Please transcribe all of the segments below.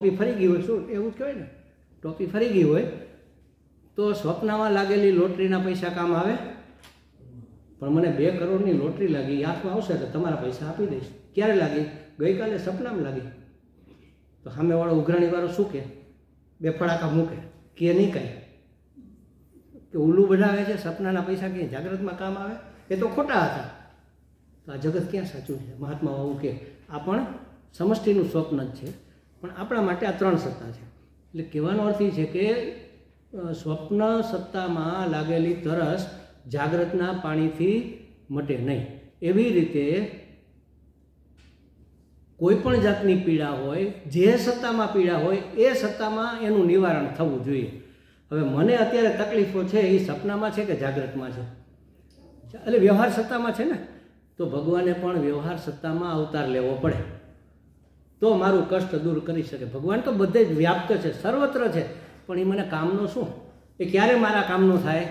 ટોપી ફરી ગઈ હોય, શું એવું કહેવાય ને, ટોપી ફરી ગઈ હોય તો સ્વપ્નમાં લાગેલી લોટરીના પૈસા કામ આવે? પણ મને 2 કરોડની લોટરી લાગી, હાથમાં આવશે તો તમારા પૈસા આપી દઈશ. ક્યારે લાગી? ગઈકાલે સપનામાં લાગી. તો સામેવાળો ઉઘરાણીવાળો શું કહે? 2 ફડાકા મૂકે, કે નહીં કાંઈ, કે ઉલ્લું બનાવે છે, સપનાના પૈસા ક્યાંય જાગ્રતમાં કામ આવે? એ તો ખોટા હતા. તો આ જગત ક્યાં સાચું છે? મહાત્મા આવું કે આ પણ સમષ્ટિનું સ્વપ્ન જ છે, પણ આપણા માટે આ 3 સત્તા છે. એટલે કહેવાનો અર્થ એ છે કે સ્વપ્ન સત્તામાં લાગેલી તરસ જાગ્રતના પાણીથી મટે નહીં. એવી રીતે કોઈ પણ જાતની પીડા હોય, જે સત્તામાં પીડા હોય એ સત્તામાં એનું નિવારણ થવું જોઈએ. હવે મને અત્યારે તકલીફો છે એ સપનામાં છે કે જાગ્રતમાં છે? એટલે વ્યવહાર સત્તામાં છે ને, તો ભગવાને પણ વ્યવહાર સત્તામાં અવતાર લેવો પડે તો મારું કષ્ટ દૂર કરી શકે. ભગવાન તો બધે જ વ્યાપ્ત છે, સર્વત્ર છે, પણ એ મને કામનો શું? એ ક્યારે મારા કામનું થાય?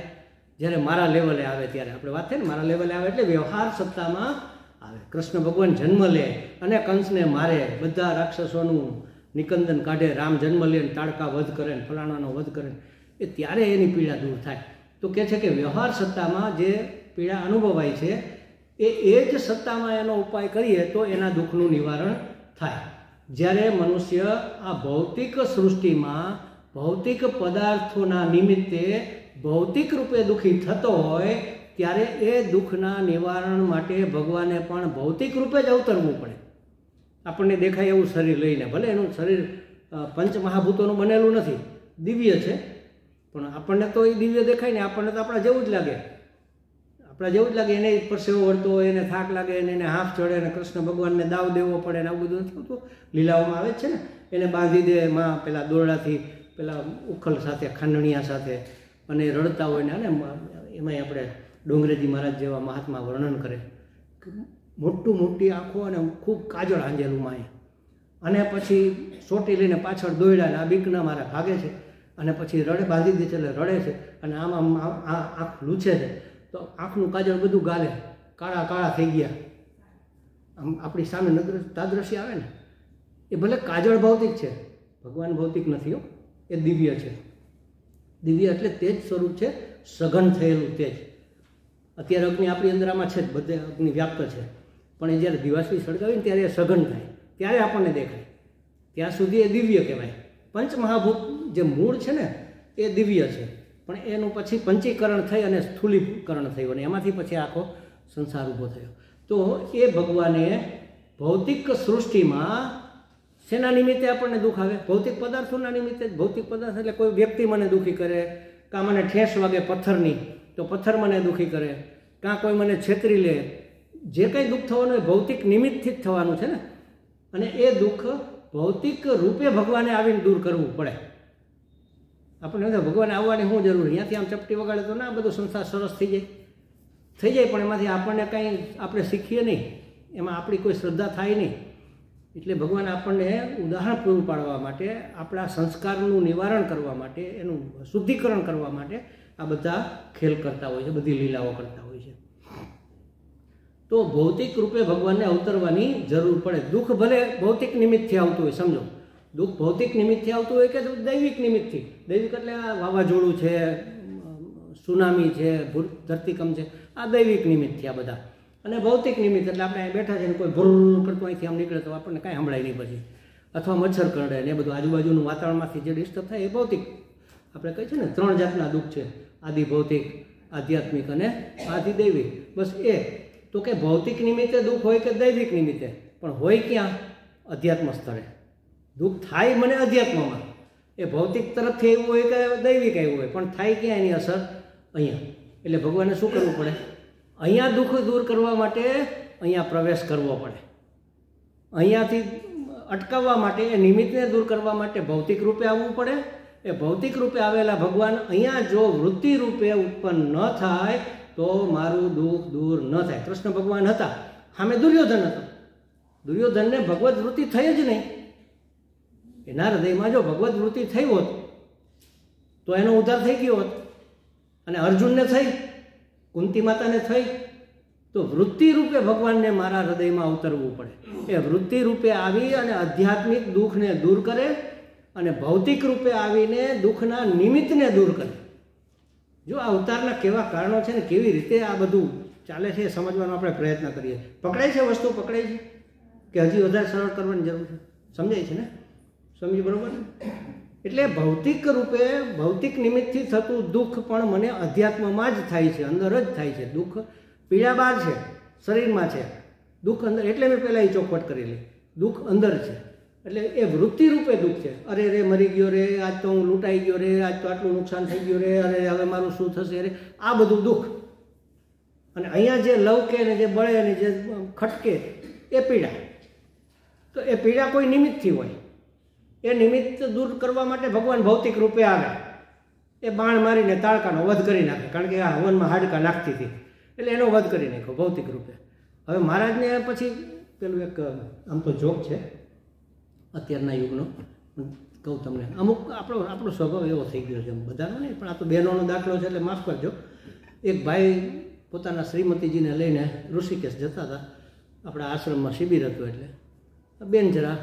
જ્યારે મારા લેવલે આવે ત્યારે. આપણે વાત થાય ને મારા લેવલે આવે એટલે વ્યવહાર સત્તામાં આવે. કૃષ્ણ ભગવાન જન્મ લે અને કંસને મારે, બધા રાક્ષસોનું નિકંદન કાઢે, રામ જન્મ લે ને તાડકા વધ કરે ને ફલાણાનો વધ કરે, એ ત્યારે એની પીડા દૂર થાય. તો કહે છે કે વ્યવહાર સત્તામાં જે પીડા અનુભવાય છે એ જ સત્તામાં એનો ઉપાય કરીએ તો એના દુઃખનું નિવારણ થાય. જ્યારે મનુષ્ય આ ભૌતિક સૃષ્ટિમાં ભૌતિક પદાર્થોના નિમિત્તે ભૌતિક રૂપે દુઃખી થતો હોય ત્યારે એ દુઃખના નિવારણ માટે ભગવાને પણ ભૌતિક રૂપે જ અવતરવું પડે. આપણને દેખાય એવું શરીર લઈને, ભલે એનું શરીર પંચમહાભૂતોનું બનેલું નથી, દિવ્ય છે, પણ આપણને તો એ દિવ્ય દેખાય ને, આપણને તો આપણા જેવું જ લાગે. આપણા જેવું જ લાગે. એને પરસેવો વળતો હોય, એને થાક લાગે, એને હાફ ચડે, અને કૃષ્ણ ભગવાનને દાવ દેવો પડે ને આવું બધું નથી હોતું. લીલાઓમાં આવે જ છે ને, એને બાંધી દે માં પેલા દોરડાથી, પેલા ઉખલ સાથે, ખાંડણીયા સાથે, અને રડતા હોય ને. અને એમાંય આપણે ડોંગરેજી મહારાજ જેવા મહાત્મા વર્ણન કરે, મોટી આંખો અને ખૂબ કાજળ આંજેલું માય, અને પછી સોટી લઈને પાછળ દોડ્યા ને આ બીકના મારે ભાગે છે, અને પછી રડે, બાંધી દે છે એટલે રડે છે, અને આમ આંખ લૂછે છે તો આંખનું કાજળ બધું ગાલે, કાળા થઈ ગયા. આમ આપણી સામે તાદ્રશ્ય આવે ને, એ ભલે કાજળ ભૌતિક છે, ભગવાન ભૌતિક નથી હો, એ દિવ્ય છે. દિવ્ય એટલે તેજ સ્વરૂપ છે, સઘન થયેલું તેજ. અત્યારે અગ્નિ આપણી અંદર આમાં છે જ, બધે અગ્નિ વ્યાપ્ત છે, પણ એ જ્યારે દિવાસળી સળગાવી ને ત્યારે એ સઘન થાય, ત્યારે આપણને દેખાય. ત્યાં સુધી એ દિવ્ય કહેવાય. પંચમહાભૂત જે મૂળ છે ને એ દિવ્ય છે, પણ એનું પછી પંચીકરણ થઈ અને સ્થૂલીકરણ થયું, અને એમાંથી પછી આખો સંસાર ઊભો થયો. તો એ ભગવાને ભૌતિક સૃષ્ટિમાં શેના નિમિત્તે આપણને દુઃખ આવે? ભૌતિક પદાર્થોના નિમિત્તે. ભૌતિક પદાર્થ એટલે કોઈ વ્યક્તિ મને દુઃખી કરે, કાં મને ઠેસ વાગે પથ્થરની તો પથ્થર મને દુઃખી કરે, કાં કોઈ મને છેતરી લે. જે કંઈ દુઃખ થવાનું એ ભૌતિક નિમિત્તથી જ થવાનું છે ને, અને એ દુઃખ ભૌતિક રૂપે ભગવાને આવીને દૂર કરવું પડે. આપણને ભગવાન આવવાની શું જરૂર? અહીંયાથી આમ ચપટી વગાડે તો ના બધું સંસાર સરસ થઈ જાય, પણ એમાંથી આપણને કાંઈ આપણે શીખીએ નહીં, એમાં આપણી કોઈ શ્રદ્ધા થાય નહીં. એટલે ભગવાન આપણને ઉદાહરણ પૂરું પાડવા માટે, આપણા સંસ્કારનું નિવારણ કરવા માટે, એનું શુદ્ધિકરણ કરવા માટે આ બધા ખેલ કરતા હોય છે, બધી લીલાઓ કરતા હોય છે. તો ભૌતિક રૂપે ભગવાનને અવતરવાની જરૂર પડે. દુઃખ ભલે ભૌતિક નિમિત્તથી આવતું હોય, સમજો, દુઃખ ભૌતિક નિમિત્તથી આવતું હોય કે દૈવિક નિમિત્તથી. દૈવિક એટલે આ વાવાઝોડું છે, સુનામી છે, ધરતીકંપ છે, આ દૈવિક નિમિત્તથી આ બધા. અને ભૌતિક નિમિત્ત એટલે આપણે અહીં બેઠા છે ને કોઈ ભૂર કરતું અહીંથી આમ નીકળે તો આપણને કાંઈ સંભળાય નહીં પછી, અથવા મચ્છર કરડે ને એ બધું આજુબાજુનું વાતાવરણમાંથી જે ડિસ્ટર્બ થાય એ ભૌતિક. આપણે કહીએ છીએ ને 3 જાતના દુઃખ છે, આદિ ભૌતિક, આધ્યાત્મિક અને આધિદૈવિક. બસ એ તો કે ભૌતિક નિમિત્તે દુઃખ હોય કે દૈવિક નિમિત્તે, પણ હોય ક્યાં? અધ્યાત્મ સ્થળે. દુઃખ થાય મને અધ્યાત્મમાં, એ ભૌતિક તરફથી એવું હોય કે દૈવિક એવું હોય, પણ થાય ક્યાં એની અસર? અહીંયા. એટલે ભગવાને શું કરવું પડે? અહીંયા દુઃખ દૂર કરવા માટે અહીંયા પ્રવેશ કરવો પડે. અહીંયાથી અટકાવવા માટે, એ નિમિત્તને દૂર કરવા માટે ભૌતિક રૂપે આવવું પડે. એ ભૌતિક રૂપે આવેલા ભગવાન અહીંયા જો વૃત્તિ રૂપે ઉત્પન્ન ન થાય તો મારું દુઃખ દૂર ન થાય. કૃષ્ણ ભગવાન હતા, સામે દુર્યોધન હતો. દુર્યોધનને ભગવદ વૃત્તિ થઈ જ નહીં. એના હૃદયમાં જો ભગવદ વૃત્તિ થઈ હોત તો એનો ઉદ્ધાર થઈ ગયો હોત. અને અર્જુનને થઈ, કુંતી માતાને થઈ, તો વૃત્તિ રૂપે ભગવાનને મારા હૃદયમાં અવતરવું પડે. એ વૃત્તિ રૂપે આવી અને આધ્યાત્મિક દુઃખને દૂર કરે અને ભૌતિક રૂપે આવીને દુઃખના નિમિત્તને દૂર કરે. જો આ અવતારના કેવા કારણો છે ને કેવી રીતે આ બધું ચાલે છે એ સમજવાનો આપણે પ્રયત્ન કરીએ. પકડાય છે વસ્તુ, પકડાય છે કે હજી વધારે સરળ કરવાની જરૂર છે? સમજાય છે ને? સમજી બરોબર ને? એટલે ભૌતિક રૂપે ભૌતિક નિમિત્તથી થતું દુઃખ પણ મને અધ્યાત્મમાં જ થાય છે, અંદર જ થાય છે. દુઃખ પીડા બહાર છે, શરીરમાં છે, દુઃખ અંદર. એટલે મેં પહેલાં એ ચોખવટ કરેલી, દુઃખ અંદર છે. એટલે એ વૃત્તિ રૂપે દુઃખ છે. અરે રે મરી ગયો રે, આજ તો હું લૂંટાઈ ગયો રે, આજ તો આટલું નુકસાન થઈ ગયું રે, અરે હવે મારું શું થશે રે, આ બધું દુઃખ. અને અહીંયા જે લવકે ને જે બળે ને જે ખટકે એ પીડા. તો એ પીડા કોઈ નિમિત્તથી હોય. એ નિમિત્ત દૂર કરવા માટે ભગવાન ભૌતિક રૂપે આવે. એ બાણ મારીને તાળકાનો વધ કરી નાખે, કારણ કે આ હવનમાં હાડકા નાખતી હતી એટલે એનો વધ કરી નાખ્યો ભૌતિક રૂપે. હવે મહારાજને પછી પેલું એક આમ તો જોક છે અત્યારના યુગનો, કહું તમને. અમુક આપણો સ્વભાવ એવો થઈ ગયો છે, બધાનો નહીં પણ આ તો બહેનોનો દાખલો છે એટલે માફ કરજો. એક ભાઈ પોતાના શ્રીમતીજીને લઈને ઋષિકેશ જતા હતા. આપણા આશ્રમમાં શિબિર હતું એટલે બેન જરા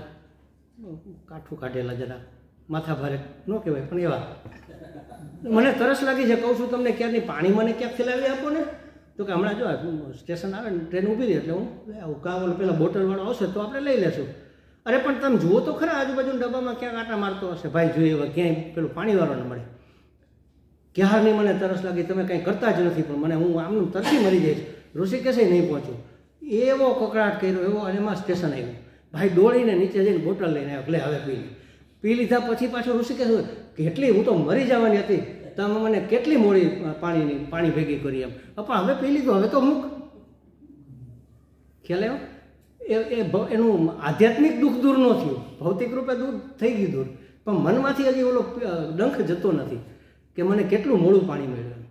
કાઠું કાઢેલા, જરા માથા ભારે ન કહેવાય પણ એવા. મને તરસ લાગી છે, કહું છું તમને ક્યારની પાણી મને ક્યાંક ખીલાવી આપો ને. તો કે હમણાં જો સ્ટેશન આવે ને ટ્રેન ઊભી રહી એટલે હું આવું કામ પેલા બોટલવાળો આવશે તો આપણે લઈ લેશું. અરે પણ તમે જુઓ તો ખરા આજુબાજુના ડબ્બામાં ક્યાંક આટા મારતો હશે ભાઈ, જોઈએ હવે ક્યાંય પેલું પાણીવાળો ન મળે. ક્યારની મને તરસ લાગી, તમે કંઈ કરતા જ નથી પણ મને, હું આમનું તરસી મરી જઈશ. ઋષિકેશે નહીં પહોંચ્યું. એવો કકડાટ કર્યો એવો, અને એમાં સ્ટેશન આવ્યું. ભાઈ દોડીને નીચે જઈને બોટલ લઈને આવ્યો, લે હવે પી લીધા. પછી પાછું ઋષિકેશ, કેટલી હું તો મરી જવાની હતી, તમે મને કેટલી મોડી પાણી ભેગી કરી એમ. પણ હવે પી લીધું, હવે તો મૂક. ખ્યાલ આવ્યો? એનું આધ્યાત્મિક દુઃખ દૂર ન થયું, ભૌતિક રૂપે દૂર થઈ ગયું દૂર, પણ મનમાંથી હજી ઓલો ડંખ જતો નથી કે મને કેટલું મોડું પાણી મળ્યું.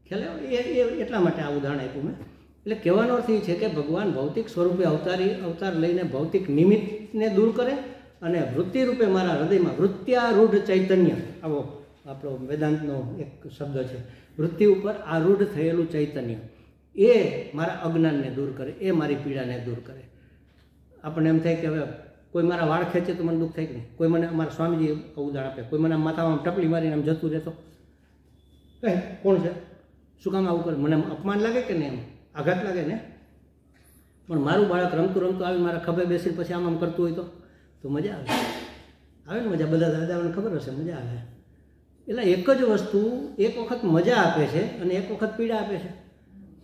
ખ્યાલ આવ્યો? એ એટલા માટે આ ઉદાહરણ આપ્યું મેં. એટલે કહેવાનો અર્થ એ છે કે ભગવાન ભૌતિક સ્વરૂપે અવતાર લઈને ભૌતિક નિમિત્તને દૂર કરે અને વૃત્તિ રૂપે મારા હૃદયમાં વૃત્યારૂઢ ચૈતન્ય, આવો આપણો વેદાંતનો એક શબ્દ છે, વૃત્તિ ઉપર આરૂઢ થયેલું ચૈતન્ય, એ મારા અજ્ઞાનને દૂર કરે, એ મારી પીડાને દૂર કરે. આપણને એમ થાય કે હવે કોઈ મારા વાળ ખેંચે તો મને દુઃખ થાય કે નહીં. કોઈ મને, અમારા સ્વામીજી ઉદાહરણ આપે, કોઈ મને માથામાં ટપલી મારીને આમ જતું રહેતો, કઈ કોણ છે, શું કામ આવું કરે, મને અપમાન લાગે કે નહીં, એમ આઘાત લાગે ને. પણ મારું બાળક રમતું રમતું આવી મારા ખભે બેસીને પછી આમ કરતું હોય તો મજા આવે ને મજા. બધા દાદાઓને ખબર હશે, મજા આવે. એટલે એક જ વસ્તુ એક વખત મજા આપે છે અને એક વખત પીડા આપે છે.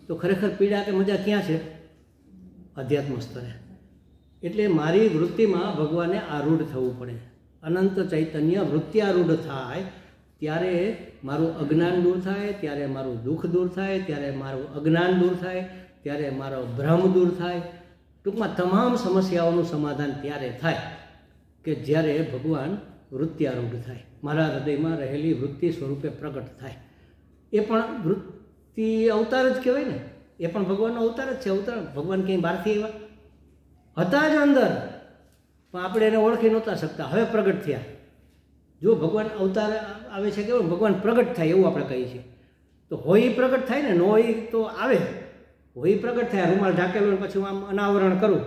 તો ખરેખર પીડા કે મજા ક્યાં છે? અધ્યાત્મ સ્તરે. એટલે મારી વૃત્તિમાં ભગવાને આરૂઢ થવું પડે. અનંત ચૈતન્ય વૃત્યારૂઢ થાય ત્યારે મારું અજ્ઞાન દૂર થાય, ત્યારે મારું દુઃખ દૂર થાય, ત્યારે મારું અજ્ઞાન દૂર થાય, ત્યારે મારો ભ્રમ દૂર થાય. ટૂંકમાં તમામ સમસ્યાઓનું સમાધાન ત્યારે થાય કે જ્યારે ભગવાન વૃત્યારૂઢ થાય, મારા હૃદયમાં રહેલી વૃત્તિ સ્વરૂપે પ્રગટ થાય. એ પણ વૃત્તિ અવતાર જ કહેવાય ને, એ પણ ભગવાનનો અવતાર જ છે. અવતાર ભગવાન ક્યાંય બહારથી આવ્યા હતા જ અંદર, પણ આપણે એને ઓળખી નહોતા શકતા, હવે પ્રગટ થયા. જો ભગવાન અવતાર આવે છે કે ભગવાન પ્રગટ થાય એવું આપણે કહીએ છીએ. તો હોય પ્રગટ થાય ને, ન હોય તો આવે. હોય પ્રગટ થાય, રૂમાલ ઢાંકેલો પછી હું આમ અનાવરણ કરું,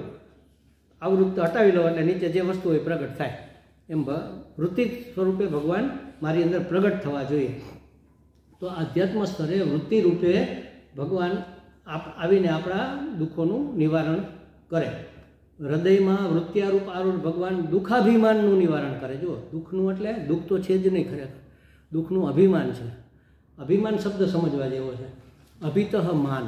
આવૃત્ત હટાવી લો એટલે નીચે જે વસ્તુ હોય પ્રગટ થાય. એમ વૃત્તિ સ્વરૂપે ભગવાન મારી અંદર પ્રગટ થવા જોઈએ. તો આધ્યાત્મ સ્તરે વૃત્તિ રૂપે ભગવાન આવીને આપણા દુઃખોનું નિવારણ કરે. હૃદયમાં વૃત્યારૂપ આરૂઢ ભગવાન દુઃખાભિમાનનું નિવારણ કરે. જો દુઃખનું એટલે દુઃખ તો છે જ નહીં, ખરેખર દુઃખનું અભિમાન છે. અભિમાન શબ્દ સમજવા જેવો છે. અભિતઃ માન,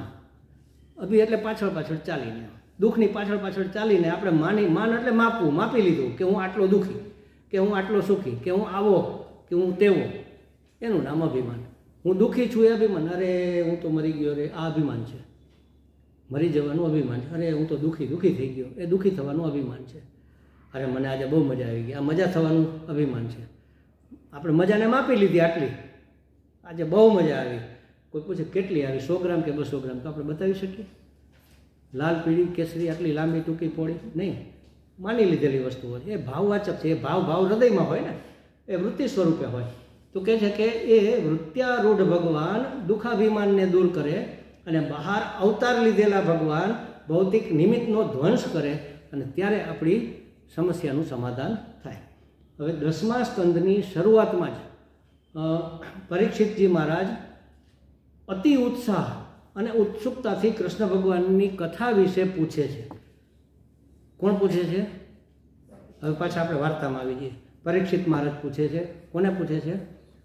અભિ એટલે પાછળ પાછળ ચાલીને, દુઃખની પાછળ પાછળ ચાલીને આપણે માન એટલે માપવું, માપી લીધું કે હું આટલો દુઃખી, કે હું આટલો સુખી, કે હું આવો, કે હું તેવો, એનું નામ અભિમાન. હું દુઃખી છું એ અભિમાન, અરે હું તો મરી ગયો રે, આ અભિમાન છે. મરી જવાનું અભિમાન છે. અરે હું તો દુઃખી થઈ ગયો, એ દુઃખી થવાનું અભિમાન છે. અરે મને આજે બહુ મજા આવી ગઈ, આ મજા થવાનું અભિમાન છે. આપણે મજાને માપી લીધી, આટલી આજે બહુ મજા આવી. કોઈ પૂછે કેટલી આવી, 100 ગ્રામ કે 200 ગ્રામ, તો આપણે બતાવી શકીએ? લાલ, પીળી, કેસરી, આટલી લાંબી, ટૂંકી, પહોળી નહીં. માની લીધેલી વસ્તુ હોય, એ ભાવવાચક છે. એ ભાવ હૃદયમાં હોય ને, એ વૃત્તિ સ્વરૂપે હોય. તો કહે છે કે એ વૃત્યારૂઢ ભગવાન દુઃખાભિમાનને દૂર કરે અને બહાર અવતાર લીધેલા ભગવાન ભૌતિક નિમિત્તનો ધ્વંસ કરે, અને ત્યારે આપણી સમસ્યાનું સમાધાન થાય. હવે 10મા સ્કંદની શરૂઆતમાં જ પરીક્ષિતજી મહારાજ અતિ ઉત્સાહ અને ઉત્સુકતાથી કૃષ્ણ ભગવાનની કથા વિશે પૂછે છે. કોણ પૂછે છે? હવે પાછા આપણે વાર્તામાં આવી જઈએ. પરીક્ષિત મહારાજ પૂછે છે. કોને પૂછે છે?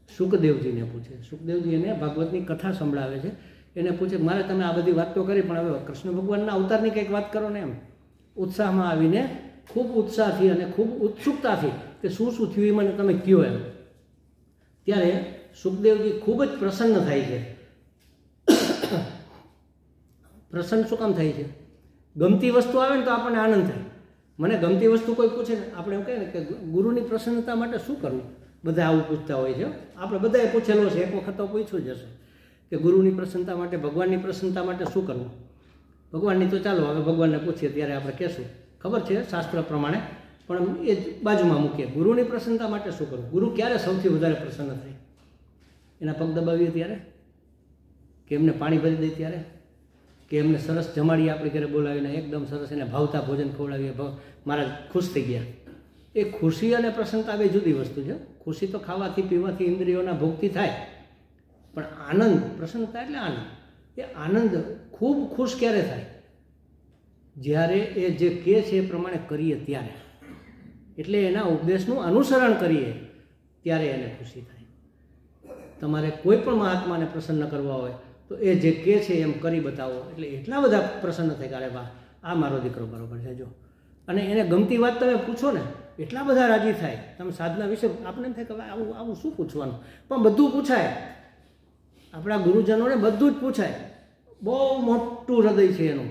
સુખદેવજીને પૂછે. સુખદેવજી એને ભાગવતની કથા સંભળાવે છે. એને પૂછે મારે તમે આ બધી વાત તો કરી, પણ હવે કૃષ્ણ ભગવાનના અવતારની કંઈક વાત કરો ને. એમ ઉત્સાહમાં આવીને ખૂબ ઉત્સાહથી અને ખૂબ ઉત્સુકતાથી કે શું શું થયું એ મને તમે કહો એમ. ત્યારે સુખદેવજી ખૂબ જ પ્રસન્ન થાય છે. પ્રસન્ન શું કામ થાય છે? ગમતી વસ્તુ આવે ને તો આપણને આનંદ થાય. મને ગમતી વસ્તુ કોઈ પૂછે ને, આપણે એમ કહીએ ને કે ગુરુની પ્રસન્નતા માટે શું કરવું, બધા આવું પૂછતા હોય છે. આપણે બધાએ પૂછેલો છે, એક વખત તો પૂછ્યું જ હશે કે ગુરુની પ્રસન્નતા માટે, ભગવાનની પ્રસન્નતા માટે શું કરવું. ભગવાનની તો ચાલો હવે ભગવાનને પૂછીએ ત્યારે આપણે કહેશું, ખબર છે શાસ્ત્ર પ્રમાણે, પણ એ બાજુમાં મૂકીએ. ગુરુની પ્રસન્નતા માટે શું કરવું? ગુરુ ક્યારે સૌથી વધારે પ્રસન્ન થાય? એના પગ દબાવીએ ત્યારે, કે એમને પાણી ભરી દઈએ ત્યારે, કે એમને સરસ જમાડીએ આપણી ઘરે બોલાવીને એકદમ સરસ એને ભાવતા ભોજન ખવડાવીએ, મહારાજ ખુશ થઈ ગયા. એ ખુશી અને પ્રસન્નતા બે જુદી વસ્તુ છે. ખુશી તો ખાવાથી પીવાથી ઇન્દ્રિયોના ભોગથી થાય, પણ આનંદ, પ્રસન્નતા એટલે આનંદ. એ આનંદ ખૂબ ખુશ ક્યારે થાય? જ્યારે એ જે કહે છે એ પ્રમાણે કરીએ ત્યારે, એટલે એના ઉપદેશનું અનુસરણ કરીએ ત્યારે એને ખુશી થાય. તમારે કોઈ પણ મહાત્માને પ્રસન્ન કરવા હોય તો એ જે કહે છે એમ કરી બતાવો, એટલે એટલા બધા પ્રસન્ન થાય કે અરે વાહ, આ મારો દીકરો બરોબર છે જો. અને એને ગમતી વાત તમે પૂછો ને, એટલા બધા રાજી થાય. તમે સાધના વિશે આપણે એમ થાય કે આવું આવું શું પૂછવાનું, પણ બધું પૂછાય. આપણા ગુરુજનોને બધું જ પૂછાય. બહુ મોટું હૃદય છે એનું.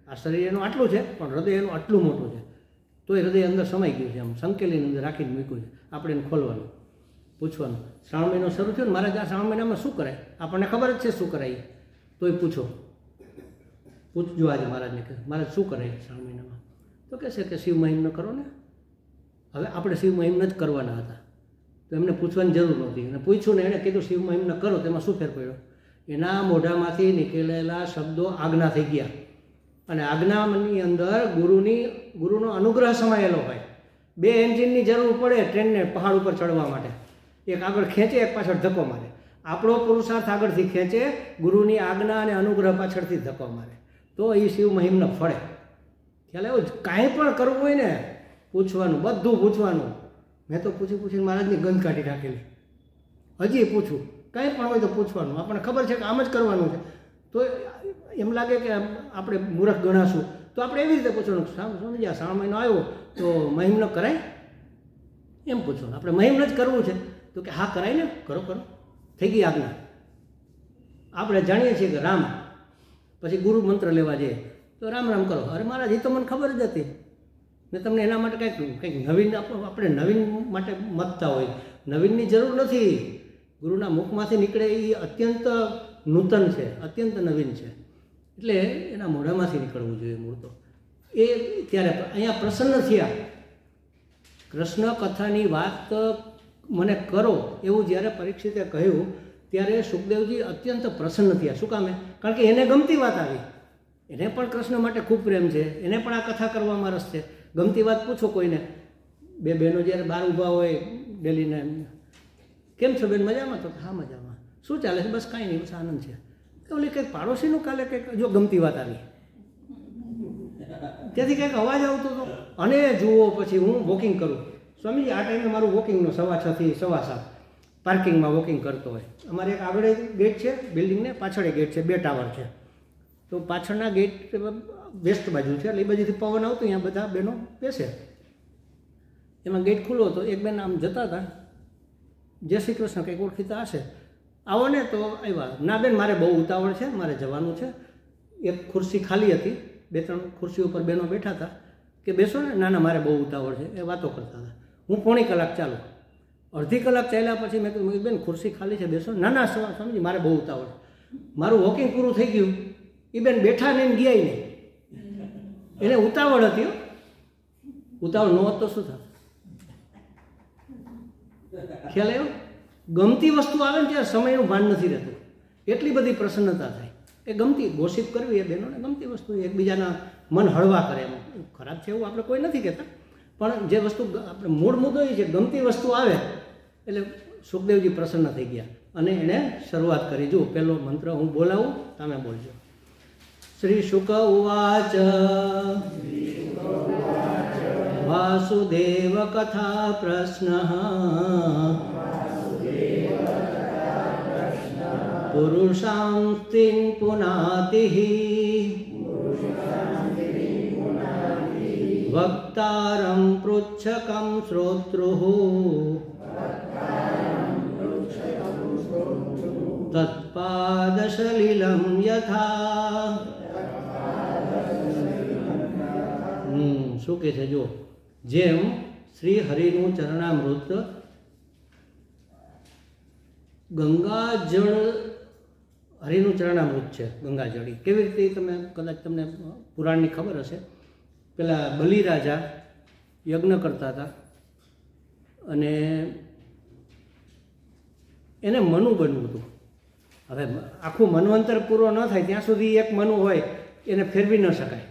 આ શરીર એનું આટલું છે, પણ હૃદય એનું આટલું મોટું છે. તો એ હૃદય અંદર સમાઈ ગયું છે, આમ સંકેલીની અંદર રાખીને મૂક્યું છે. આપણે એને ખોલવાનું, પૂછવાનું. શ્રાવણ મહિનો શરૂ થયો ને, મહારાજ આ શ્રાવણ મહિનામાં શું કરાય? આપણને ખબર જ છે શું કરાય, તોય પૂછો. પૂછજો આજે મહારાજને કે મહારાજ શું કરાય શ્રાવણ મહિનામાં? તો કહેશે કે શિવ મહિમ્ન કરો ને. હવે આપણે શિવ મહિમ્ન જ કરવાના હતા, તો એમને પૂછવાની જરૂર નહોતી. અને પૂછ્યું ને, એણે કીધું શિવ મહિમ્ન કરો, તેમાં શું ફેર પડ્યો? એના મોઢામાંથી નીકળેલા શબ્દો આજ્ઞા થઈ ગયા. અને આજ્ઞાની અંદર ગુરુનો અનુગ્રહ સમાયેલો હોય. 2 એન્જિનની જરૂર પડે ટ્રેનને પહાડ ઉપર ચડવા માટે. એક આગળ ખેંચે, એક પાછળ ધક્કો મારે. આપણો પુરુષાર્થ આગળથી ખેંચે, ગુરુની આજ્ઞા અને અનુગ્રહ પાછળથી ધક્કો મારે, તો એ શિવ મહિમ્ન ફળે. ખ્યાલ આવ્યો? કાંઈ પણ કરવું હોય ને પૂછવાનું, બધું પૂછવાનું. મેં તો પૂછીને મહારાજની ગંધ કાઢી રાખેલી. હજી પૂછું, કાંઈ પણ હોય તો પૂછવાનું. આપણને ખબર છે કે આમ જ કરવાનું છે, તો એમ લાગે કે આપણે મૂર્ખ ગણાશું, તો આપણે એવી રીતે પૂછવાનું, સમજી આ શ્રાવણ મહિનો આવ્યો તો મહિમ્ન કરાય? એમ પૂછવાનું. આપણે મહિમ્ન જ કરવું છે તો કે હા કરાય ને, કરો કરો, થઈ ગઈ આજ્ઞા. આપણે જાણીએ છીએ કે રામ, પછી ગુરુ મંત્ર લેવા જઈએ તો રામ રામ કરો. અરે મહારાજ એ તો મને ખબર જ હતી, મેં તમને એના માટે કંઈક નવીન, આપણે નવીન માટે મતતા હોય. નવીનની જરૂર નથી. ગુરુના મુખમાંથી નીકળે એ અત્યંત નૂતન છે, અત્યંત નવીન છે, એટલે એના મોઢામાંથી નીકળવું જોઈએ મૂળ તો. એ ત્યારે અહીંયા પ્રસન્ન થયા. કૃષ્ણ કથાની વાત મને કરો એવું જ્યારે પરીક્ષિતે કહ્યું ત્યારે સુખદેવજી અત્યંત પ્રસન્ન થયા. શું કામે? કારણ કે એને ગમતી વાત આવી. એને પણ કૃષ્ણ માટે ખૂબ પ્રેમ છે, એને પણ આ કથા કરવામાં રસ છે. ગમતી વાત પૂછો કોઈને. 2 બહેનો જ્યારે બહાર ઊભા હોય ડેલીને, કેમ છો બેન, મજામાં? તો હા મજામાં. શું ચાલે છે? બસ કાંઈ નહીં, બસ આનંદ છે. તો ઓલી કંઈક પાડોશીનું કાલે કંઈક જો ગમતી વાત આવી, ત્યાંથી કંઈક અવાજ આવતો હતો. અને જુઓ પછી હું વોકિંગ કરું. સ્વામીજી આ ટાઈમે મારું વોકિંગનો 6:30 થી 7:15 પાર્કિંગમાં વોકિંગ કરતો હોય. અમારે એક આગળ ગેટ છે બિલ્ડિંગને, પાછળ ગેટ છે, 2 ટાવર છે. તો પાછળના ગેટ વેસ્ટ બાજુ છે, એટલે એ બાજુથી પવન આવતો, અહીંયા બધા બહેનો બેસે. એમાં ગેટ ખુલ્લો હતો. એક બેન આમ જતા હતા, જય શ્રી કૃષ્ણ કંઈક ઓળખીતા હશે, આવો ને. તો આવ્યા. ના બેન મારે બહુ ઉતાવળ છે, મારે જવાનું છે. એક ખુરશી ખાલી હતી, 2-3 ખુરશી ઉપર બહેનો બેઠા હતા કે બેસો ને. ના ના મારે બહુ ઉતાવળ છે, એ વાતો કરતા હતા. હું પોણી કલાક ચાલુ, અડધી કલાક ચાલ્યા પછી મેં કીધું બેન ખુરશી ખાલી છે, બેસો. ના ના સ્વામીજી મારે બહુ ઉતાવળ. મારું વોકિંગ પૂરું થઈ ગયું, એ બેન બેઠા ને ગયા નહીં. એને ઉતાવળ હતી. ઉતાવળ ન હોત તો શું થાય? ખ્યાલ આવ્યો? ગમતી વસ્તુ આવે ને ત્યારે સમયનું ભાન નથી રહેતું, એટલી બધી પ્રસન્નતા થાય. એ ગમતી ગોસિપ કરવી એ બહેનોને ગમતી વસ્તુ, એકબીજાના મન હળવા કરે. એમ ખરાબ છે એવું આપણે કોઈ નથી કહેતા, પણ જે વસ્તુ આપણે મૂળ મુદ્દો એ છે, ગમતી વસ્તુ આવે એટલે સુખદેવજી પ્રસન્ન થઈ ગયા અને એણે શરૂઆત કરી. જો પહેલો મંત્ર હું બોલાવું, તમે બોલજો. શ્રી શુક ઉવાચ વાસુદેવ કથા પ્રશ્ન પુરુષાંતિં પુનાતિઃ વક્તારં પૃચ્છકં શ્રોતૃઃ તત્પાદસલિલં યથા. શું કહે છે? જો જેમ શ્રી હરિનું ચરણામૃત ગંગાજળ, હરિનું ચરણામૃત છે ગંગાજળ. કેવી રીતે તમે કદાચ તમને પુરાણની ખબર હશે, પેલા બલિરાજા યજ્ઞ કરતા હતા અને એને મનુ બનવું હતું. હવે આખું મનવંતર પૂરો ન થાય ત્યાં સુધી એક મનુ હોય એને ફેરવી ન શકાય.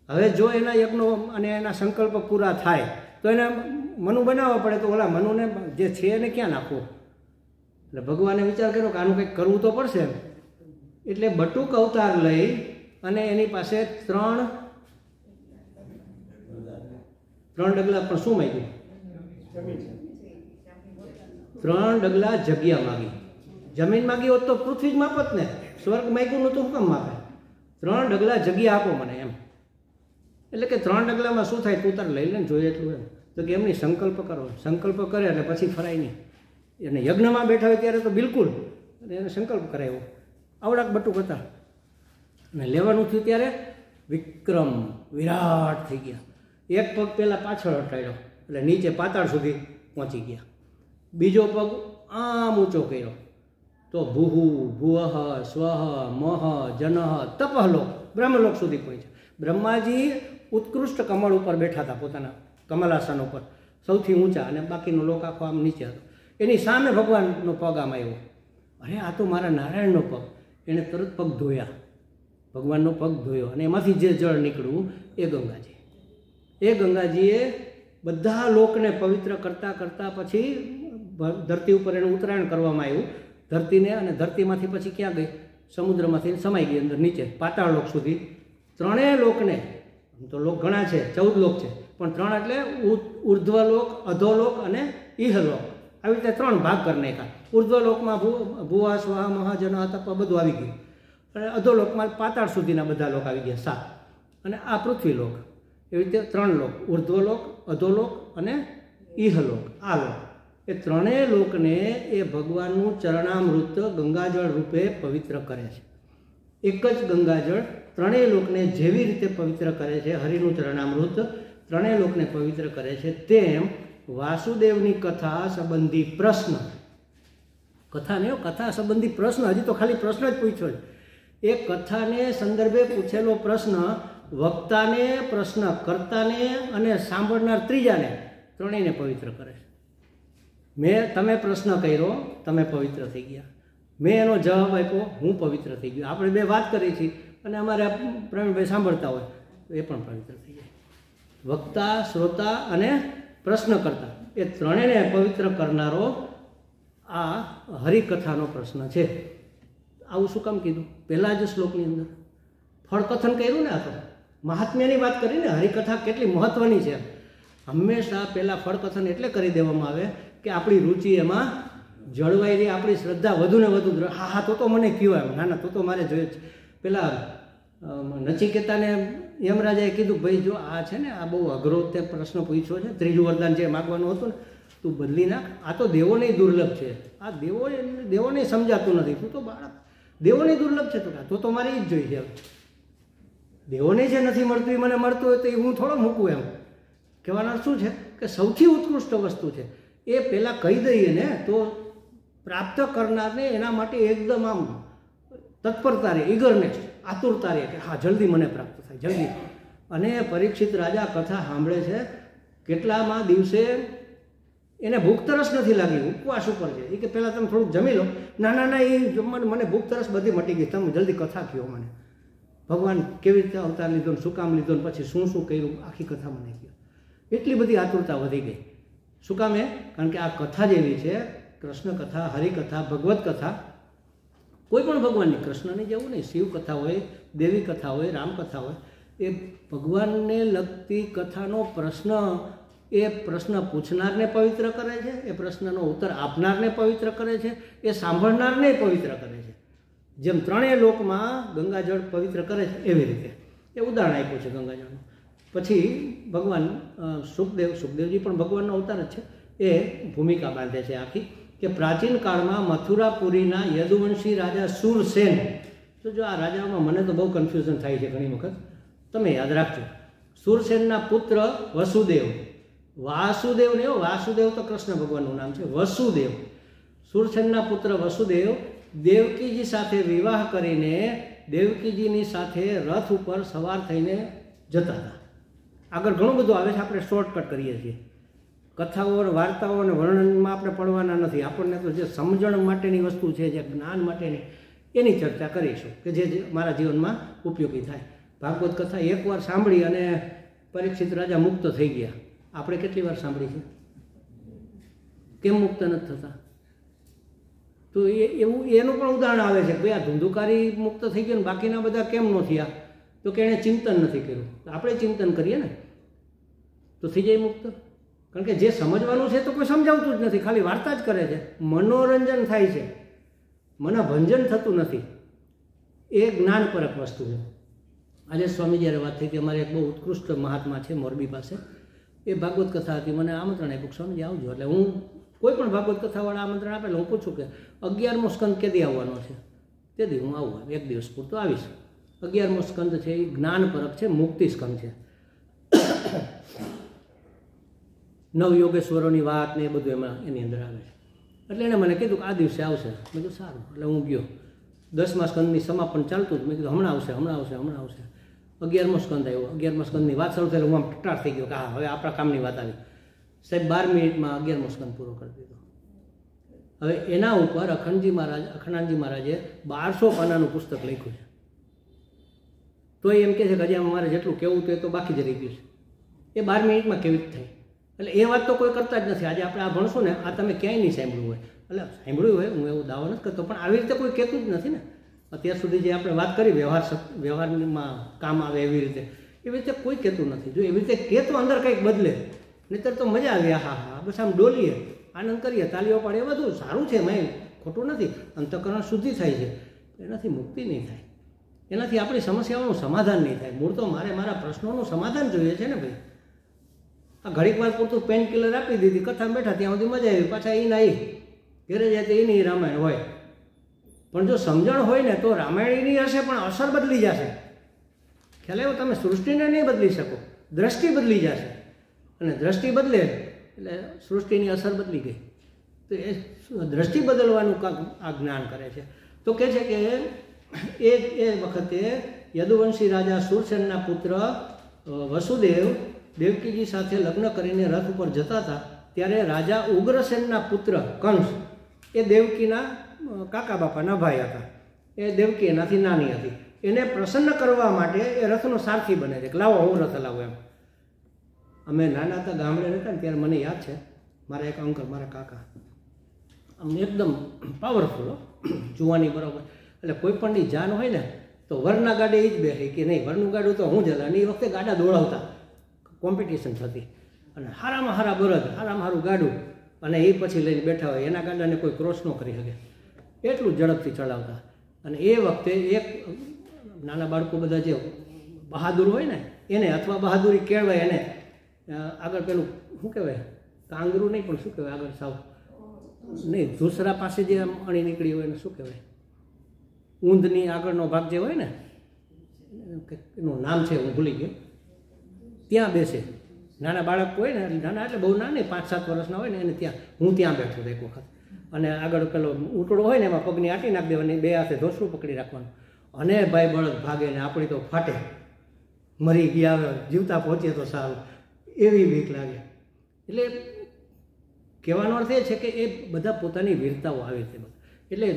હવે જો એના યજ્ઞો અને એના સંકલ્પ પૂરા થાય તો એને મનુ બનાવવા પડે. તો ઓલા મનુને જે છે એને ક્યાં નાખવું? એટલે ભગવાને વિચાર કર્યો કે આનું કંઈક કરવું તો પડશે. એટલે બટુક અવતાર લઈ અને એની પાસે ત્રણ ડગલા, પણ શું માંગ્યું? 3 ડગલા જગ્યા માગી. જમીન માગી હોત તો પૃથ્વી જ માપત ને, સ્વર્ગ માગ્યું નહોતું, શું કામ માપે? 3 ડગલા જગ્યા આપો મને એમ. એટલે કે 3 ડગલામાં શું થાય, તું તાર લઈ લે ને, જોઈએ એટલું એમ. તો કે એમની સંકલ્પ કરો, સંકલ્પ કરે એટલે પછી ફરાય નહીં. એને યજ્ઞમાં બેઠા હોય ત્યારે તો બિલકુલ, અને એને સંકલ્પ કરાવ્યો. આવડાક બટુક હતા અને લેવાનું થયું ત્યારે વિક્રમ વિરાટ થઈ ગયા. એક પગ પહેલાં પાછળ હટાડ્યો એટલે નીચે પાતાળ સુધી પહોંચી ગયા. બીજો પગ આમ ઊંચો કર્યો તો ભૂહુ ભુવઃ સ્વઃ મહ જનઃ તપઃલોક, બ્રહ્મલોક સુધી પહોંચ્યા. બ્રહ્માજી ઉત્કૃષ્ટ કમળ ઉપર બેઠા હતા, પોતાના કમલાસન ઉપર સૌથી ઊંચા, અને બાકીનો લોક આખો આમ નીચે હતો. એની સામે ભગવાનનો પગ આમ આવ્યો. અરે આ તો મારા નારાયણનો પગ. એણે તરત પગ ધોયા, ભગવાનનો પગ ધોયો, અને એમાંથી જે જળ નીકળ્યું એ ગંગાજી. એ ગંગાજીએ બધા લોકને પવિત્ર કરતાં કરતાં પછી ધરતી ઉપર એનું ઉત્તરાયણ કરવામાં આવ્યું ધરતીને, અને ધરતીમાંથી પછી ક્યાં ગઈ? સમુદ્રમાંથી સમાઈ ગઈ અંદર નીચે પાતાળ લોક સુધી. 3 લોકને, તો લોક ઘણા છે, 14 લોક છે, પણ 3 એટલે ઉર્ધ્વલોક, અધોલોક અને ઇહલોક, આવી રીતે 3 ભાગ કરી નાખ્યા. ઉર્ધ્વલોકમાં ભુવા સ્વાહા મહાજન તપ બધું આવી ગયું, અને અધોલોકમાં પાતાળ સુધીના બધા લોક આવી ગયા 7, અને આ પૃથ્વીલોક. એવી રીતે 3 લોક, ઉર્ધ્વલોક, અધોલોક અને ઇહલોક. આ લોક, એ 3 લોકને એ ભગવાનનું ચરણામૃત ગંગાજળ રૂપે પવિત્ર કરે છે. એક જ ગંગાજળ 3 લોકને જેવી રીતે પવિત્ર કરે છે, હરિનું ચરણામૃત 3 લોકને પવિત્ર કરે છે, તેમ વાસુદેવની કથા સંબંધી પ્રશ્ન, કથા નહીં, કથા સંબંધી પ્રશ્ન, હજી તો ખાલી પ્રશ્ન જ પૂછ્યો છે. એ કથાને સંદર્ભે પૂછેલો પ્રશ્ન વક્તાને, પ્રશ્ન કર્તાને અને સાંભળનાર ત્રીજાને, 3ને પવિત્ર કરે છે. તમે પ્રશ્ન કર્યો, તમે પવિત્ર થઈ ગયા. મેં એનો જવાબ આપ્યો, હું પવિત્ર થઈ ગયો. આપણે 2 વાત કરી છીએ અને અમારે પ્રવીણભાઈ સાંભળતા હોય તો એ પણ પવિત્ર થઈ જાય. વક્તા, શ્રોતા અને પ્રશ્નકર્તા, એ 3ને પવિત્ર કરનારો આ હરિકથાનો પ્રશ્ન છે. આવું શું કામ કીધું? પહેલા જ શ્લોકની અંદર ફળકથન કર્યું ને, આ તો મહાત્મ્યની વાત કરીને. હરિકથા કેટલી મહત્વની છે. હંમેશા પહેલાં ફળકથન એટલે કરી દેવામાં આવે કે આપણી રુચિ એમાં જળવાઈ રહી, આપણી શ્રદ્ધા વધુ ને વધુ. હા હા, તો મને કહેવાય, ના ના, તો મારે જોઈએ જ. પેલા નચિકેતાને યમરાજાએ કીધું, ભાઈ જો આ છે ને, આ બહુ અઘરો તે પ્રશ્ન પૂછ્યો છે, 3જું વરદાન જે માગવાનું હતું ને, તું બદલી નાખ. આ તો દેવોને દુર્લભ છે, આ દેવોને સમજાતું નથી. તું તો બાળક, દેવોને દુર્લભ છે, તો મારે એ જ જોઈએ છે. દેવોને જે નથી મળતું એ મને મળતું હોય તો એ હું થોડો મૂકું. એમ કહેવાનો શું છે કે સૌથી ઉત્કૃષ્ટ વસ્તુ છે એ પહેલાં કહી દઈએ ને, તો પ્રાપ્ત કરનારને એના માટે એકદમ આમ તત્પરતા રહે, ઇગરનેસ, આતુરતા રહે કે હા જલ્દી મને પ્રાપ્ત થાય, જલ્દી. અને પરીક્ષિત રાજા કથા સાંભળે છે, કેટલામાં દિવસે એને ભૂખ તરસ નથી લાગી, ઉપવાસ ઉપર છે. એ કે પહેલાં તમે થોડુંક જમી લો. ના ના ના, એ જમવાનું, મને ભૂખ તરસ બધી મટી ગઈ, તમે જલ્દી કથા કહો મને. ભગવાન કેવી રીતે અવતાર લીધો, શું કામ લીધો, પછી શું શું કર્યું, આખી કથા મને કહો. એટલી બધી આતુરતા વધી ગઈ. શું કામ? કારણ કે આ કથા જેવી છે, કૃષ્ણ કથા, હરિકથા, ભગવત કથા, કોઈ પણ ભગવાનની, કૃષ્ણની જેવું નહીં, શિવ કથા હોય, દેવી કથા હોય, રામકથા હોય, એ ભગવાનને લગતી કથાનો પ્રશ્ન, એ પ્રશ્ન પૂછનારને પવિત્ર કરે છે, એ પ્રશ્નનો ઉત્તર આપનારને પવિત્ર કરે છે, એ સાંભળનારને પવિત્ર કરે છે. જેમ ત્રણેય લોકમાં ગંગાજળ પવિત્ર કરે છે એવી રીતે એ ઉદાહરણ આપ્યું છે ગંગાજળનું. પછી ભગવાન સુખદેવજી પણ ભગવાનનો અવતાર જ છે. એ ભૂમિકા બાંધે છે આખી, કે પ્રાચીન કાળમાં મથુરાપુરીના યદુવંશી રાજા સુરસેન, તો જો આ રાજાઓમાં મને તો બહુ કન્ફ્યુઝન થાય છે ઘણી વખત, તમે યાદ રાખજો. સુરસેનના પુત્ર વસુદેવ, વાસુદેવ ને, વાસુદેવ તો કૃષ્ણ ભગવાનનું નામ છે, વસુદેવ, સુરસેનના પુત્ર વસુદેવ દેવકીજી સાથે વિવાહ કરીને દેવકીજીની સાથે રથ ઉપર સવાર થઈને જતા હતા. આગળ ઘણું બધું આવે છે, આપણે શોર્ટકટ કરીએ છીએ. કથાઓ, વાર્તાઓ અને વર્ણનમાં આપણે પડવાના નથી. આપણને તો જે સમજણ માટેની વસ્તુ છે, જે જ્ઞાન માટેની, એની ચર્ચા કરીશું કે જે મારા જીવનમાં ઉપયોગી થાય. ભાગવત કથા એકવાર સાંભળી અને પરીક્ષિત રાજા મુક્ત થઈ ગયા. આપણે કેટલી વાર સાંભળી છે? કેમ મુક્ત નથી થતા? તો એવું એનું પણ ઉદાહરણ આવે છે. ભાઈ આ ધુંધુકારી મુક્ત થઈ ગયો ને બાકીના બધા કેમ ન થયા? તો કે એણે ચિંતન નથી કર્યું. તો આપણે ચિંતન કરીએ ને તો થઈ જાય મુક્ત. કારણ કે જે સમજવાનું છે તો કોઈ સમજાવતું જ નથી, ખાલી વાર્તા જ કરે છે, મનોરંજન થાય છે, મનોભંજન થતું નથી. એ જ્ઞાનપરક વસ્તુ છે. આજે સ્વામી જ્યારે વાત થઈ કે અમારે એક બહુ ઉત્કૃષ્ટ મહાત્મા છે મોરબી પાસે, એ ભાગવત કથા હતી, મને આમંત્રણ આપ્યું સ્વામીજી આવજો. એટલે હું કોઈ પણ ભાગવત કથાવાળા આમંત્રણ આપે એટલે હું પૂછું કે 11મો સ્કંદ કેદી આવવાનો છે? તેથી હું આવું, એક દિવસ પૂરતો આવીશ. 11મો સ્કંદ છે એ જ્ઞાનપરક છે, મુક્તિ સ્કંદ છે. નવયોગેશ્વરોની વાત ને એ બધું એમાં એની અંદર આવે છે. એટલે એણે મને કીધું કે આ દિવસે આવશે. મેં કીધું સારું. એટલે હું ગયો. 10મા સ્કંદની સમાપન ચાલતું જ. મેં કીધું હમણાં આવશે. 11મો સ્કંદ આવ્યો. 11મા સ્કંદની વાત શરૂ થઈ, હું આમ ટટાર થઈ ગયો કે હા હવે આપણા કામની વાત આવી. સાહેબ 12 મિનિટમાં 11મો સ્કંદ પૂરો કરી દીધો. હવે એના ઉપર અખંડાનંદજી મહારાજે 1200 પાનાનું પુસ્તક લખ્યું છે. તો એમ કહે છે કે હજી અમારે જેટલું કહેવું તો એ તો બાકી જ રહી ગયું છે. એ 12 મિનિટમાં કેવી રીતે થાય? એટલે એ વાત તો કોઈ કરતા જ નથી. આજે આપણે આ ભણશું ને, આ તમે ક્યાંય નહીં સાંભળ્યું હોય. એટલે સાંભળ્યું હોય, હું એવું દાવો નથી કરતો, પણ આવી રીતે કોઈ કહેતું જ નથી ને. અત્યાર સુધી જે આપણે વાત કરી વ્યવહારમાં કામ આવે એવી રીતે કોઈ કહેતું નથી. જો એવી રીતે કહે તો અંદર કંઈક બદલે, નહીંતર તો મજા આવી. હા બસ આમ ડોલીએ, આનંદ કરીએ, તાલીઓ પાડીએ, બધું સારું છે, મેં ખોટું નથી. અંતઃકરણ શુદ્ધિ થાય છે, એનાથી મુક્તિ નહીં થાય, એનાથી આપણી સમસ્યાઓનું સમાધાન નહીં થાય. મૂળ તો મારા પ્રશ્નોનું સમાધાન જોઈએ છે ને ભાઈ. આ ઘડીક વાર પૂરતું પેન કિલર આપી દીધી, કથા બેઠા ત્યાં સુધી મજા આવી, પાછા એ ના ઘેરે જાય તો એની રામાયણ હોય. પણ જો સમજણ હોય ને તો રામાયણ એની હશે પણ અસર બદલી જશે. ખ્યાલ આવ્યો? તમે સૃષ્ટિને નહીં બદલી શકો, દ્રષ્ટિ બદલી જશે, અને દ્રષ્ટિ બદલે એટલે સૃષ્ટિની અસર બદલી ગઈ. તો એ દ્રષ્ટિ બદલવાનું કામ આ જ્ઞાન કરે છે. તો કહે છે કે એ વખતે યદુવંશી રાજા સુરસેનના પુત્ર વસુદેવ દેવકીજી સાથે લગ્ન કરીને રથ ઉપર જતા હતા. ત્યારે રાજા ઉગ્રસેનના પુત્ર કંસ, એ દેવકીના કાકા બાપાના ભાઈ હતા. એ દેવકી એનાથી નાની હતી. એને પ્રસન્ન કરવા માટે એ રથનો સારથી બને છે કે લાવો હું રથ લાવું એમ. અમે નાના હતા, ગામડે રહેતા ને ત્યારે મને યાદ છે, મારા એક અંકલ, મારા કાકા, આમ એકદમ પાવરફુલ, જુવાની બરાબર. એટલે કોઈ પણની જાન હોય ને તો વરના ગાડે એ જ બેસે કે નહીં, વરનું ગાડું તો હું જ હલા. અને એ વખતે ગાડા દોડાવતા, કોમ્પિટિશન થતી, અને હારામાં હારા બળદ, હારામાં હારું ગાડું, અને એ પછી લઈને બેઠા હોય. એના ગાડાને કોઈ ક્રોસ ન કરી શકે, એટલું ઝડપથી ચલાવતા. અને એ વખતે એક નાના બાળકો બધા જે બહાદુર હોય ને એને, અથવા બહાદુરી કેળવાય એને, આગળ પેલું શું કહેવાય, કાંગરું નહીં પણ શું કહેવાય આગળ, સાવ નહીં, ધૂસરા પાસે જે આમ અણી નીકળી હોય એને શું કહેવાય, ઊંધની આગળનો ભાગ જે હોય ને, એનું નામ છે હું ભૂલી ગયો, ત્યાં બેસે. નાના બાળક હોય ને, નાના એટલે બહુ નાના નહીં, 5-7 વર્ષના હોય ને એને ત્યાં, હું ત્યાં બેઠો હતો એક વખત. અને આગળ પેલો ઊંટડો હોય ને એમાં પગની આટી નાખી દેવાની, 2 હાથે ધોસરું પકડી રાખવાનું, અને ભાઈ બળદ ભાગે ને આપણી તો ફાટે, મરી ગયા, જીવતા પહોંચીએ તો સારું, એવી બીક લાગે. એટલે કહેવાનો અર્થ એ છે કે એ બધા પોતાની વીરતાઓ આવી છે. એટલે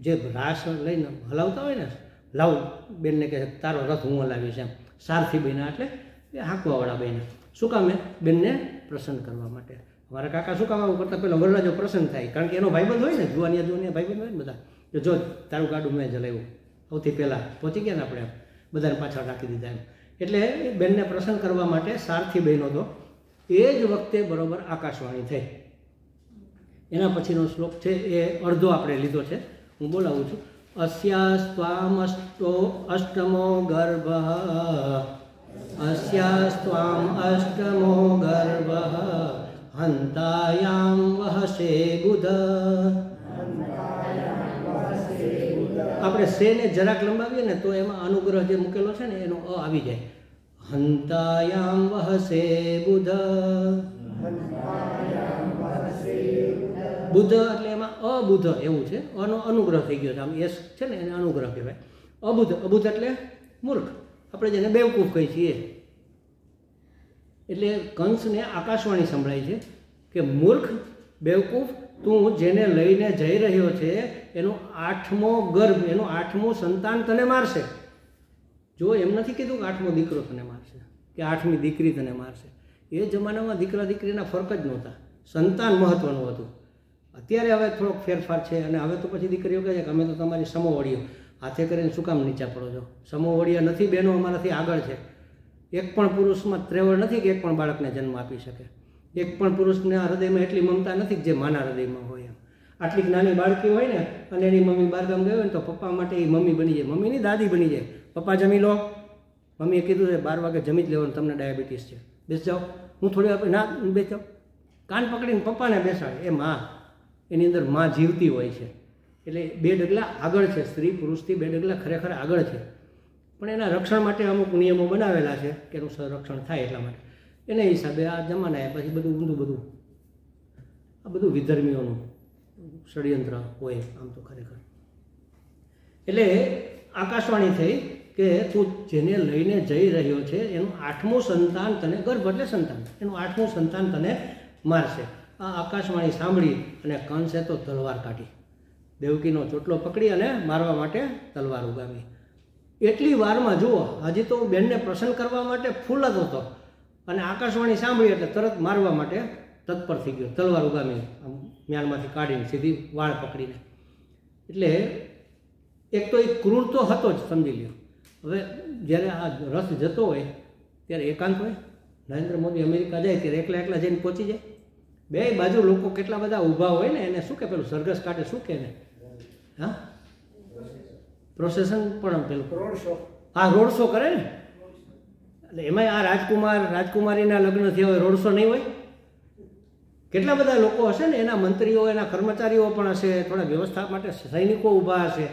જે રાસ લઈને હલાવતા હોય ને, લાવ બેનને કહે તારો રથ હું હલાવીશ એમ, સારથી બન્યા એટલે એ હાંકવાવાળા બન્યા. શું કામે? બેનને પ્રસન્ન કરવા માટે. મારા કાકા શું કામ આવું કરતા? પેલો વરરાજો પ્રસન્ન થાય, કારણ કે એનો ભાઈબંધ હોય ને, જુવાનિયા ભાઈબંધ હોય ને બધા, કે જો તારું ગાડું મેં જલાવ્યું સૌથી પહેલાં પહોંચી ગયા ને આપણે, બધાને પાછળ રાખી દીધા એમ. એટલે બેનને પ્રસન્ન કરવા માટે સારથી બહેનો તો એ જ વખતે બરોબર આકાશવાણી થઈ. એના પછીનો શ્લોક છે એ અડધો આપણે લીધો છે, હું બોલાવું છું. અસ્યાસ્ત્વામ અષ્ટમો ગર્ભ હંતાયામ વહસે બુધ. આપણે સેને જરાક લંબાવીએ ને તો એમાં અનુગ્રહ જે મૂકેલો છે ને એનો અ આવી જાય. હંતાયામ વહસે બુધ. બુદ્ધ એટલે એમાં અબુધ એવું છે, અનો અનુગ્રહ થઈ ગયો છે. આમ યસ છે ને એને અનુગ્રહ કહેવાય. અબુધ એટલે મૂર્ખ, આપણે જેને બેવકૂફ કહીએ છીએ. એટલે કંસને આકાશવાણી સંભળાય છે કે મૂર્ખ, બેવકૂફ, તું જેને લઈને જઈ રહ્યો છે એનો 8મો ગર્ભ, એનું 8મું સંતાન તને મારશે. જો એમ નથી કીધું કે 8મો દીકરો તને મારશે કે 8મી દીકરી તને મારશે. એ જમાનામાં દીકરા દીકરીના ફરક જ નહોતા, સંતાન મહત્વનું હતું. અત્યારે હવે થોડોક ફેરફાર છે, અને હવે તો પછી દીકરીઓ કહે છે કે અમે તો તમારી સમોવડીઓ, હાથે કરીને શું કામ નીચા પડો છો? સમોવડીયા નથી, બહેનો અમારાથી આગળ છે. એક પણ પુરુષમાં ત્રેવડ નથી કે એક પણ બાળકને જન્મ આપી શકે. એક પણ પુરુષના હૃદયમાં એટલી મમતા નથી કે જે માના હૃદયમાં હોય એમ. આટલી નાની બાળકી હોય ને અને એની મમ્મી બહારગામ ગઈ હોય ને તો પપ્પા માટે એ મમ્મી બની જાય, મમ્મીની દાદી બની જાય. પપ્પા જમી લો, મમ્મીએ કીધું છે 12 વાગે જમી જ લેવાનું, તમને ડાયાબિટીસ છે, બેસ જાઓ. હું થોડી વાર ના બેસ જાઓ, કાન પકડીને પપ્પાને બેસાડે. એ માં, એની અંદર માં જીવતી હોય છે. એટલે 2 ડગલા આગળ છે, સ્ત્રી પુરુષથી 2 ડગલા ખરેખર આગળ છે. પણ એના રક્ષણ માટે અમુક નિયમો બનાવેલા છે કે એનું સંરક્ષણ થાય એટલા માટે. એને હિસાબે આ જમાના પછી બધું ઊંધું આ બધું વિધર્મીઓનું ષડયંત્ર હોય આમ તો ખરેખર. એટલે આકાશવાણી થઈ કે તું જેને લઈને જઈ રહ્યો છે એનું 8મું સંતાન તને, ગર્ભ એટલે સંતાન, એનું 8મું સંતાન તને મારશે. આ આકાશવાણી સાંભળી અને કંસે તો તલવાર કાઢી, દેવકીનો ચોટલો પકડી અને મારવા માટે તલવાર ઉગામી. એટલી વારમાં જુઓ, હજી તો બેનને પ્રસન્ન કરવા માટે ફૂલ જ હતો, અને આકાશવાણી સાંભળી એટલે તરત મારવા માટે તત્પર થઈ ગયો, તલવાર ઉગામી મ્યાનમાંથી કાઢીને સીધી વાળ પકડીને. એટલે એક તો એક ક્રૂર તો હતો જ, સમજી લ્યો. હવે જ્યારે આ રથ જતો હોય ત્યારે એકાંત હોય. નરેન્દ્ર મોદી અમેરિકા જાય ત્યારે એકલા જઈને પહોંચી જાય. 2 બાજુ લોકો કેટલા બધા ઊભા હોય ને, એને શું કે પેલું સરઘસ કાઢે, શું કે ને, હા પ્રોસેશન પણ પેલું હા રોડ શો કરે ને. એટલે એમાંય આ રાજકુમારીના લગ્ન થયા હોય, રોડ શો નહીં હોય. કેટલા બધા લોકો હશે ને, એના મંત્રીઓ, એના કર્મચારીઓ પણ હશે, થોડા વ્યવસ્થા માટે સૈનિકો ઊભા હશે.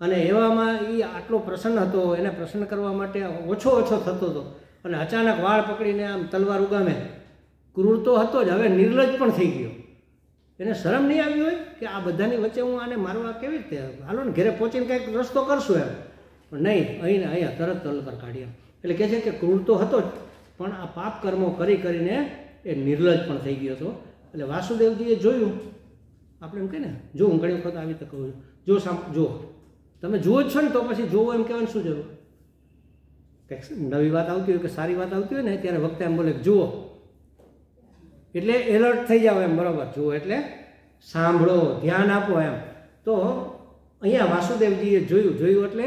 અને એવામાં એ આટલો પ્રસન્ન હતો, એને પ્રસન્ન કરવા માટે ઓછો થતો હતો, અને અચાનક વાળ પકડીને આમ તલવાર ઉગામે. ક્રૂર તો હતો જ, હવે નિર્લજ પણ થઈ ગયો. એને શરમ નહીં આવી હોય કે આ બધાની વચ્ચે હું આને મારવા કેવી રીતે, હાલો ને ઘરે પહોંચીને કંઈક રસ્તો કરશું એમ. પણ નહીં, અહીંયા તરત તલવાર કાઢી એમ. એટલે કહે છે કે ક્રૂર તો હતો જ, પણ આ પાપ કર્મો કરીને એ નિર્લજ પણ થઈ ગયો હતો. એટલે વાસુદેવજીએ જોયું, આપણે એમ કહે ને, જો હું ઘણી વખત આવી રીતે કહું છું, જો તમે જુઓ જ છો ને તો પછી જોવો એમ કહેવાની શું જરૂર? કંઈક નવી વાત આવતી હોય કે સારી વાત આવતી હોય ને ત્યારે વખતે એમ બોલે જુઓ, એટલે એલર્ટ થઈ જાઓ એમ, બરાબર? જુઓ એટલે સાંભળો, ધ્યાન આપો એમ. તો અહીંયા વાસુદેવજીએ જોયું એટલે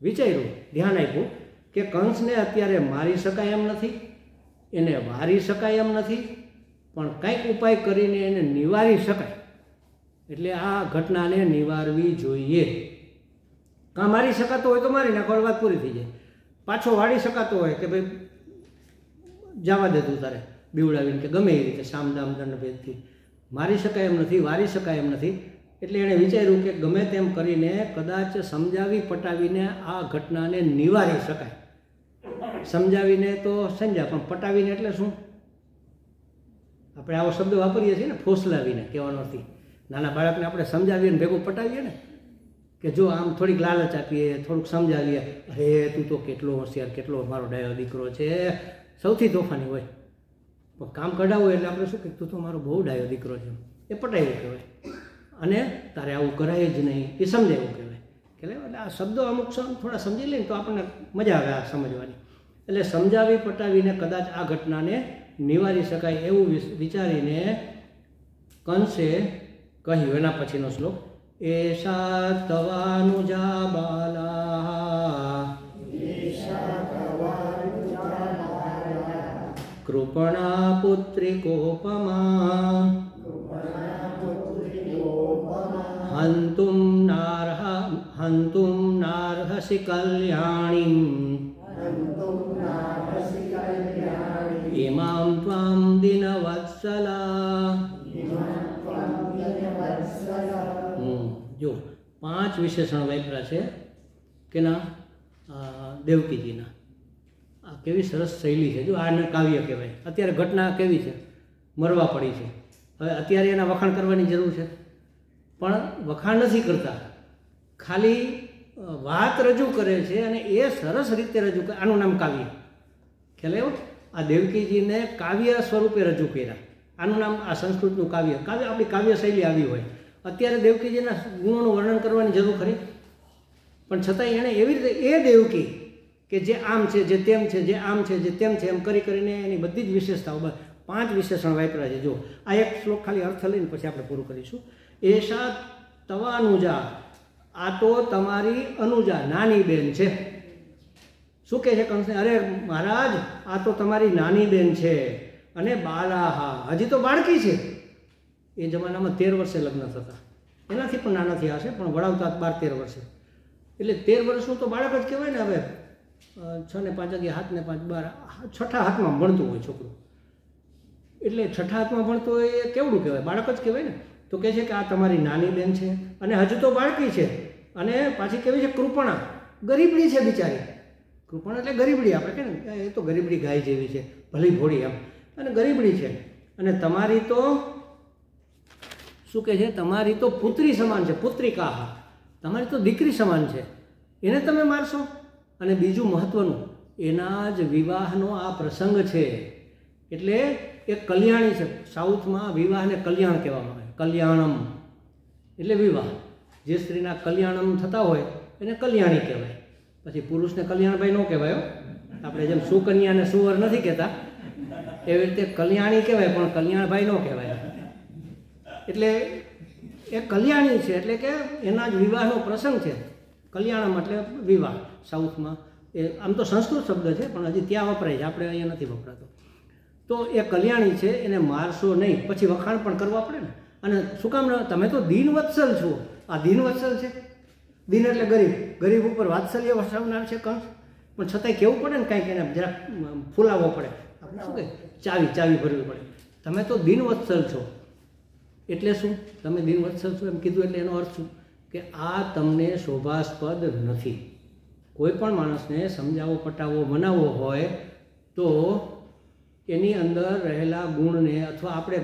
વિચાર્યું, ધ્યાન આપ્યું કે કંસને અત્યારે મારી શકાય એમ નથી, એને વારી શકાય એમ નથી, પણ કંઈક ઉપાય કરીને એને નિવારી શકાય. એટલે આ ઘટનાને નિવારવી જોઈએ. કાં મારી શકાતો હોય તો મારી નાખો, વાત પૂરી થઈ જાય. પાછો વાળી શકાતો હોય કે ભાઈ જવા દે તું તારે બીવડાવીને, કે ગમે એ રીતે સામદામ દંડ ભેદથી. મારી શકાય એમ નથી, વારી શકાય એમ નથી. એટલે એણે વિચાર્યું કે ગમે તેમ કરીને કદાચ સમજાવી પટાવીને આ ઘટનાને નિવારી શકાય. સમજાવીને તો સમજ્યા, પણ પટાવીને એટલે શું? આપણે આવો શબ્દ વાપરીએ છીએ ને, ફોસલાવીને કહેવાનો નથી. નાના બાળકને આપણે સમજાવીએ ને ભેગું પટાવીએ ને, કે જો આમ થોડીક લાલચ આપીએ, થોડુંક સમજાવીએ, અરે તું તો કેટલો હોશિયાર, કેટલો મારો ડાયો દીકરો છે, સૌથી તોફાની હોય. પણ કામ કઢાવવું એટલે આપણે શું કે તું તો મારો બહુ ડાયો દીકરો છે, એ પટાવ્યું કહેવાય. અને તારે આવું કરાય જ નહીં, એ સમજાયું કહેવાય. એટલે આ શબ્દો અમુક થોડા સમજી લઈએ તો આપણને મજા આવે આ સમજવાની. એટલે સમજાવી પટાવીને કદાચ આ ઘટનાને નિવારી શકાય એવું વિચારીને કંસે કહ્યું. એના પછીનો શ્લોક, એષા તવાનુજા બાલા કૃપણા પુત્રિકોપમા હંતુમ નાર્હસી કલ્યાણીમ ઇમામ ત્વામ દિનવત્સલા. જો 5 વિશેષણ વાપર્યા છે કેના દેવકીજીના. આ કેવી સરસ શૈલી છે. જો આને કાવ્ય કહેવાય. અત્યારે ઘટના કેવી છે, મરવા પડી છે. હવે અત્યારે એના વખાણ કરવાની જરૂર છે, પણ વખાણ નથી કરતા, ખાલી વાત રજૂ કરે છે અને એ સરસ રીતે રજૂ કરે. આનું નામ કાવ્ય. ખ્યાલ આવ્યો? આ દેવકીજીને કાવ્ય સ્વરૂપે રજૂ કર્યા. આનું નામ આ સંસ્કૃતનું કાવ્ય. આપણી કાવ્ય શૈલી આવી હોય. અત્યારે દેવકીજીના ગુણોનું વર્ણન કરવાની જરૂર ખરી, પણ છતાંય એણે એવી રીતે એ દેવકી કે જે આમ છે, જે તેમ છે, જે આમ છે, જે તેમ છે, એમ કરીને એની બધી જ વિશેષતાઓ 5 વિશેષણ વાપર્યા છે. જો આ એક શ્લોક ખાલી અર્થ લઈને પછી આપણે પૂરું કરીશું. એષા તવા અનુજા, આ તો તમારી અનુજા, નાની બેન છે. શું કહે છે કંસને? અરે મહારાજ, આ તો તમારી નાની બેન છે. અને બાલાહા, હજી તો બાળકી છે. એ જમાનામાં 13 વર્ષે લગ્ન થતા. એનાથી પણ નાનાથી હશે, પણ વડાવતા 12-13 વર્ષે. એટલે 13 વર્ષનું તો બાળક જ કહેવાય ને. હવે 6 ને 5 7 ને 5 12, 6ઠા હાથમાં ભણતું હોય છોકરું. એટલે 6ઠા હાથમાં ભણતું હોય એ કેવડું કહેવાય? બાળક જ કહેવાય ને. તો કહે છે કે આ તમારી નાની બેન છે અને હજુ તો બાળકી છે. અને પાછી કેવી છે? કૃપણા, ગરીબડી છે બિચારી. કૃપણા એટલે ગરીબડી. આપણે કહે ને એ તો ગરીબડી ગાય જેવી છે, ભલી ભોળી એમ. અને ગરીબડી છે. અને તમારી તો શું કહે છે? તમારી તો પુત્રી સમાન છે. પુત્રિકા, તમારી તો દીકરી સમાન છે. એને તમે મારશો? અને બીજું મહત્વનું, એના જ વિવાહનો આ પ્રસંગ છે. એટલે એ કલ્યાણી છે. સાઉથમાં વિવાહને કલ્યાણ કહેવામાં આવે. કલ્યાણમ એટલે વિવાહ. જે સ્ત્રીના કલ્યાણમ થતા હોય એને કલ્યાણી કહેવાય. પછી પુરુષને કલ્યાણભાઈ ન કહેવાય. આપણે જેમ સુકન્યાને સુવર નથી કહેતા, એવી રીતે કલ્યાણી કહેવાય, પણ કલ્યાણભાઈ ન કહેવાય. એટલે એ કલ્યાણી છે. એટલે કે એના જ વિવાહનો પ્રસંગ છે. કલ્યાણમ એટલે વિવાહ. સાઉથમાં એ આમ તો સંસ્કૃત શબ્દ છે, પણ હજી ત્યાં વપરાય છે, આપણે અહીંયા નથી વપરાતો. તો એ કલ્યાણી છે, એને મારશો નહીં. પછી વખાણ પણ કરવા પડે ને. અને શું કામ? તમે તો દીનવત્સલ છો. આ દીનવત્સલ છે. દીન એટલે ગરીબ. ગરીબ ઉપર વાત્સલ્ય વસાવનાર છે કંસ. પણ છતાંય કેવું પડે ને, કાંઈક એને જરાક ફૂલાવવો પડે. આપણે શું કહે? ચાવી ભરવી પડે. તમે તો દીનવત્સલ છો. એટલે શું? તમે દીનવત્સલ છો એમ કીધું એટલે એનો અર્થ શું? કે આ તમને શોભાસ્પદ નથી. કોઈ પણ માણસને સમજાવવો, પટાવવો, મનાવવો હોય તો એની અંદર રહેલા ગુણને અથવા આપણે